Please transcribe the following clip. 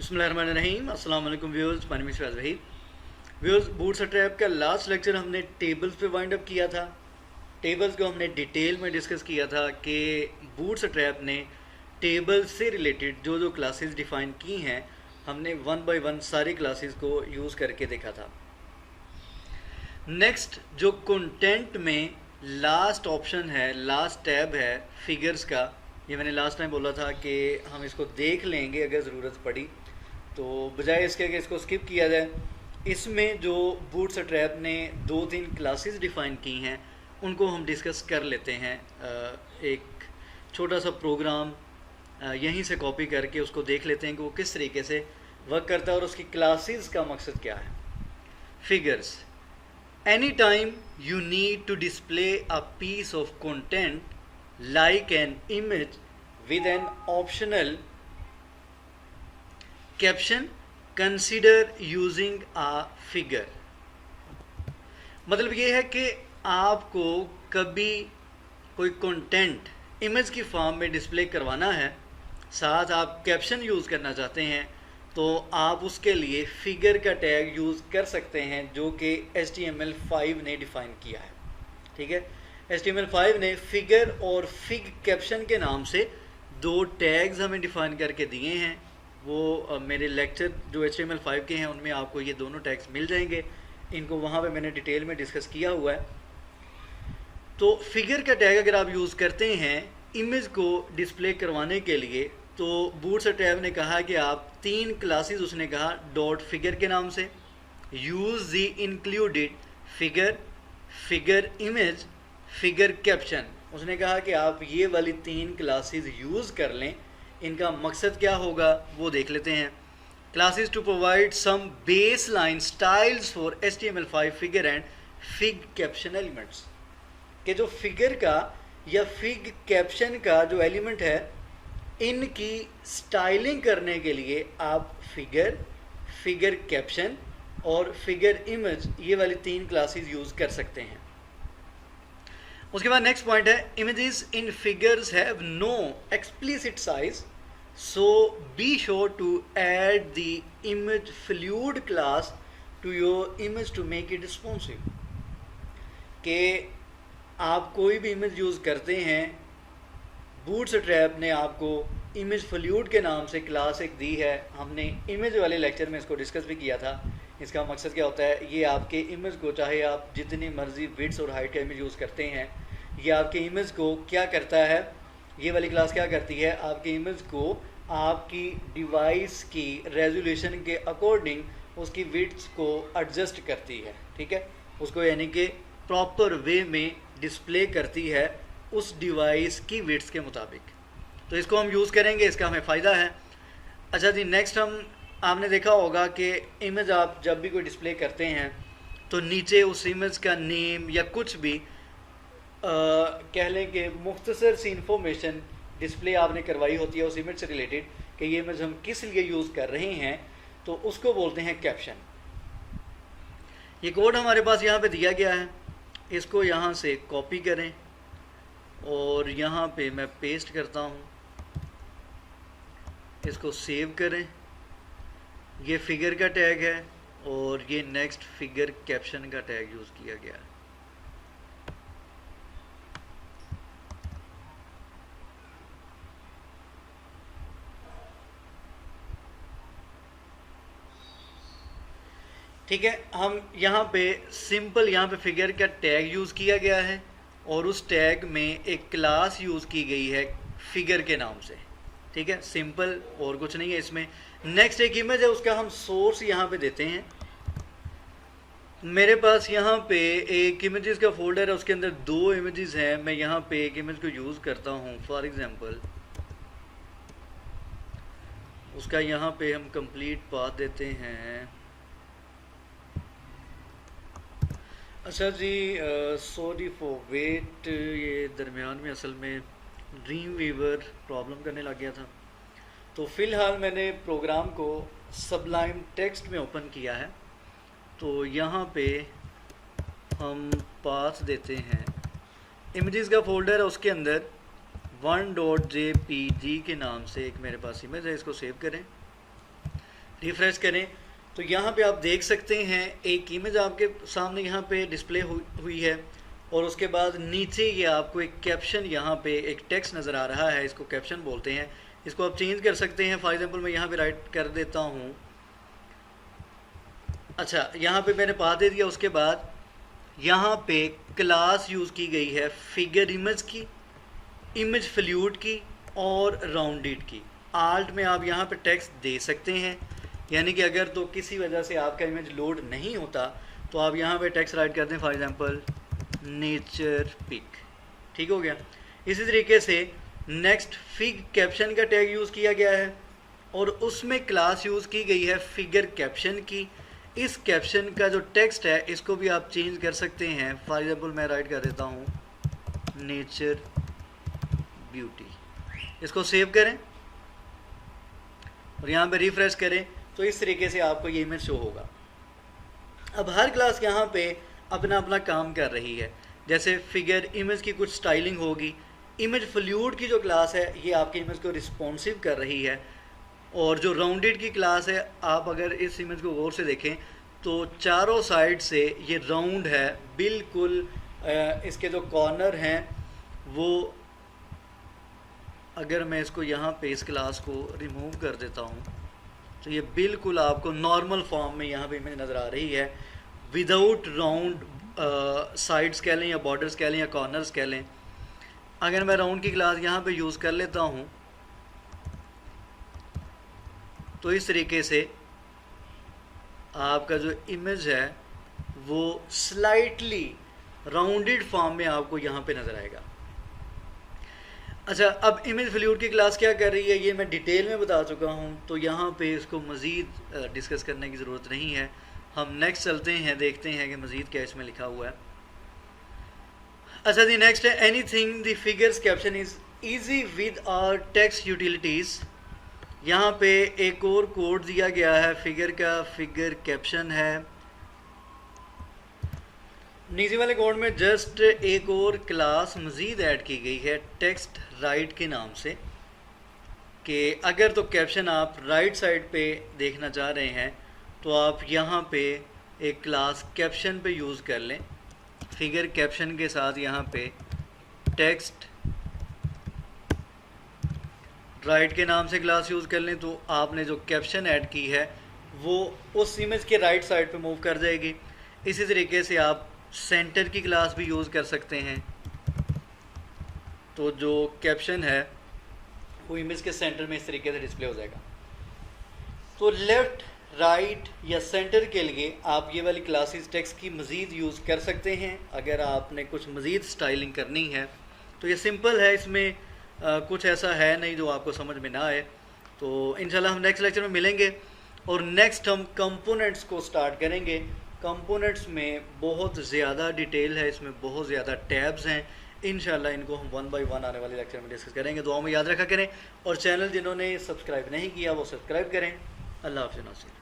बिस्मिल्लाहिर्रहमानिर्रहीम। अस्सलाम वालेकुम viewers, my name is Faiz Waheed. Viewers, bootstrap का लास्ट लेक्चर हमने टेबल्स पे वाइंड अप किया था। टेबल्स को हमने डिटेल में डिस्कस किया था कि बूटस्ट्रैप ने टेबल से रिलेटेड जो जो क्लासेस डिफ़ाइन की हैं, हमने वन बाय वन सारी क्लासेस को यूज़ करके देखा था। नेक्स्ट जो कंटेंट में लास्ट ऑप्शन है, लास्ट टैब है फिगर्स का, ये मैंने लास्ट टाइम बोला था कि हम इसको देख लेंगे अगर ज़रूरत पड़ी, तो बजाय इसके कि इसको स्किप किया जाए, इसमें जो बूटस्ट्रैप ने 2-3 क्लासेस डिफ़ाइन की हैं उनको हम डिस्कस कर लेते हैं। एक छोटा सा प्रोग्राम यहीं से कॉपी करके उसको देख लेते हैं कि वो किस तरीके से वर्क करता है और उसकी क्लासेस का मकसद क्या है। Figures, any time you need to display a piece of content like an image with an optional caption, consider using a figure। मतलब ये है कि आपको कभी कोई कंटेंट इमेज की फॉर्म में डिस्प्ले करवाना है, साथ आप कैप्शन यूज़ करना चाहते हैं, तो आप उसके लिए फिगर का टैग यूज़ कर सकते हैं जो कि HTML5 ने डिफ़ाइन किया है। ठीक है, HTML5 ने फिगर और फिग कैप्शन के नाम से 2 टैग्स हमें डिफ़ाइन करके दिए हैं। वो मेरे लेक्चर जो HTML5 के हैं उनमें आपको ये दोनों टैग्स मिल जाएंगे, इनको वहाँ पे मैंने डिटेल में डिस्कस किया हुआ है। तो फिगर का टैग अगर आप यूज़ करते हैं इमेज को डिस्प्ले करवाने के लिए, तो बूटस्ट्रैप ने कहा कि आप 3 क्लासेस, उसने कहा डॉट फिगर के नाम से, यूज़ दी included figure, figure image, figure caption. उसने कहा कि आप ये वाली 3 क्लासेस यूज़ कर लें। इनका मकसद क्या होगा वो देख लेते हैं। Classes to provide some baseline styles for HTML5 figure and figcaption elements, कि जो फिगर का या फिग कैप्शन का जो एलिमेंट है, इनकी स्टाइलिंग करने के लिए आप फिगर, फिगर कैप्शन और फिगर इमेज, ये वाली 3 क्लासेस यूज़ कर सकते हैं। उसके बाद नेक्स्ट पॉइंट है, images in figures have no explicit size, so be sure to add the image fluid class to your image to make it responsive. कि आप कोई भी इमेज यूज़ करते हैं, बूटस्ट्रैप ने आपको इमेज फ्लूइड के नाम से क्लास एक दी है। हमने इमेज वाले लेक्चर में इसको डिस्कस भी किया था। इसका मकसद क्या होता है, ये आपके इमेज को, चाहे आप जितनी मर्जी विड्थ और हाइट का इमेज यूज़ करते हैं, ये आपके इमेज को क्या करता है, ये वाली क्लास क्या करती है, आपके इमेज को आपकी डिवाइस की रेजोल्यूशन के अकॉर्डिंग उसकी विड्थ को एडजस्ट करती है। ठीक है, उसको यानी कि प्रॉपर वे में डिस्प्ले करती है उस डिवाइस की विड्थ के मुताबिक। तो इसको हम यूज़ करेंगे, इसका हमें फ़ायदा है। अच्छा जी, नेक्स्ट आपने देखा होगा कि इमेज आप जब भी कोई डिस्प्ले करते हैं तो नीचे उस इमेज का नेम या कुछ भी कह लें कि मुख्तसर सी इंफॉर्मेशन डिस्प्ले आपने करवाई होती है उस इमेज से रिलेटेड, कि ये इमेज हम किस लिए यूज़ कर रहे हैं, तो उसको बोलते हैं कैप्शन। ये कोड हमारे पास यहाँ पे दिया गया है, इसको यहाँ से कॉपी करें और यहाँ पे मैं पेस्ट करता हूँ, इसको सेव करें। ये फिगर का टैग है और ये नेक्स्ट फिगर कैप्शन का टैग यूज़ किया गया है। ठीक है, हम यहाँ पे सिंपल, यहाँ पे फिगर का टैग यूज़ किया गया है और उस टैग में एक क्लास यूज़ की गई है फिगर के नाम से। ठीक है, सिंपल, और कुछ नहीं है इसमें। नेक्स्ट एक इमेज है, उसका हम सोर्स यहाँ पे देते हैं। मेरे पास यहाँ पे एक इमेजेस का फोल्डर है, उसके अंदर 2 इमेजेस हैं। मैं यहाँ पे एक इमेज को यूज़ करता हूँ, फॉर एग्जांपल उसका यहाँ पे हम कंप्लीट पाथ देते हैं। अच्छा जी, सॉरी फॉर वेट, ये दरमियान में असल में ड्रीम वीवर प्रॉब्लम करने लग गया था। तो फ़िलहाल मैंने प्रोग्राम को सबलाइम टेक्स्ट में ओपन किया है। तो यहाँ पे हम पाथ देते हैं, इमेजेस का फोल्डर है, उसके अंदर 1.jpg के नाम से एक मेरे पास इमेज है, इसको सेव करें। रिफ्रेश करें तो यहाँ पे आप देख सकते हैं एक इमेज आपके सामने यहाँ पे डिस्प्ले हुई है, और उसके बाद नीचे ये आपको एक कैप्शन, यहाँ पे एक टेक्स्ट नज़र आ रहा है, इसको कैप्शन बोलते हैं। इसको आप चेंज कर सकते हैं। फॉर एग्जांपल मैं यहाँ पे राइट कर देता हूँ, अच्छा यहाँ पे मैंने पा दे दिया। उसके बाद यहाँ पे क्लास यूज़ की गई है फिगर इमेज की, इमेज फ्लूइड की और राउंडेड की। आल्ट में आप यहाँ पे टेक्स्ट दे सकते हैं, यानी कि अगर तो किसी वजह से आपका इमेज लोड नहीं होता तो आप यहाँ पे टेक्स्ट राइट करते हैं, फॉर एग्जांपल नेचर पिक। ठीक हो गया। इसी तरीके से नेक्स्ट फिग कैप्शन का टैग यूज़ किया गया है और उसमें क्लास यूज़ की गई है फिगर कैप्शन की। इस कैप्शन का जो टेक्स्ट है इसको भी आप चेंज कर सकते हैं। फॉर एग्जांपल मैं राइट कर देता हूँ नेचर ब्यूटी। इसको सेव करें और यहाँ पे रिफ्रेश करें तो इस तरीके से आपको ये इमेज शो होगा। अब हर क्लास यहाँ पे अपना अपना काम कर रही है। जैसे फिगर इमेज की कुछ स्टाइलिंग होगी, इमेज फ्लूइड की जो क्लास है ये आपकी इमेज को रिस्पॉन्सिव कर रही है, और जो राउंडेड की क्लास है, आप अगर इस इमेज को गौर से देखें तो चारों साइड से ये राउंड है बिल्कुल। इसके जो कॉर्नर हैं वो, अगर मैं इसको यहाँ पे इस क्लास को रिमूव कर देता हूँ तो ये बिल्कुल आपको नॉर्मल फॉर्म में यहाँ पे इमेज नज़र आ रही है, विदाउट राउंड साइड्स कह लें या बॉर्डर्स कह लें या कॉर्नर्स कह लें। अगर मैं राउंड की क्लास यहाँ पे यूज़ कर लेता हूँ तो इस तरीके से आपका जो इमेज है वो स्लाइटली राउंडेड फॉर्म में आपको यहाँ पे नज़र आएगा। अच्छा, अब इमेज फ्लूइड की क्लास क्या कर रही है ये मैं डिटेल में बता चुका हूँ, तो यहाँ पे इसको मज़ीद डिस्कस करने की ज़रूरत नहीं है। हम नेक्स्ट चलते हैं, देखते हैं कि मज़ीद क्या इसमें लिखा हुआ है। अच्छा जी, नेक्स्ट है anything the figures caption is easy with our text utilities. यहाँ पे एक और कोड दिया गया है फिगर का, फिगर कैप्शन है। नीचे वाले कोड में जस्ट एक और क्लास मज़ीद ऐड की गई है टेक्स्ट राइट के नाम से, कि अगर तो कैप्शन आप राइट साइड पे देखना चाह रहे हैं तो आप यहाँ पे एक क्लास कैप्शन पे यूज़ कर लें। फिगर कैप्शन के साथ यहाँ पे टेक्स्ट राइट के नाम से क्लास यूज़ कर लें, तो आपने जो कैप्शन ऐड की है वो उस इमेज के राइट साइड पे मूव कर जाएगी। इसी तरीके से आप सेंटर की क्लास भी यूज़ कर सकते हैं, तो जो कैप्शन है वो इमेज के सेंटर में इस तरीके से डिस्प्ले हो जाएगा। तो लेफ़्ट, राइट या सेंटर के लिए आप ये वाली क्लासेस टेक्स्ट की मज़ीद यूज़ कर सकते हैं। अगर आपने कुछ मज़ीद स्टाइलिंग करनी है तो ये सिंपल है, इसमें कुछ ऐसा है नहीं जो आपको समझ में ना आए। तो इंशाल्लाह हम नेक्स्ट लेक्चर में मिलेंगे और नेक्स्ट हम कंपोनेंट्स को स्टार्ट करेंगे। कंपोनेंट्स में बहुत ज़्यादा डिटेल है, इसमें बहुत ज़्यादा टैब्स हैं। इंशाल्लाह इनको हम 1 बाय 1 आने वाले लेक्चर में डिस्कस करेंगे। दुआ में याद रखा करें और चैनल जिन्होंने सब्सक्राइब नहीं किया वो सब्सक्राइब करें। अल्लाह हाफ़िज़।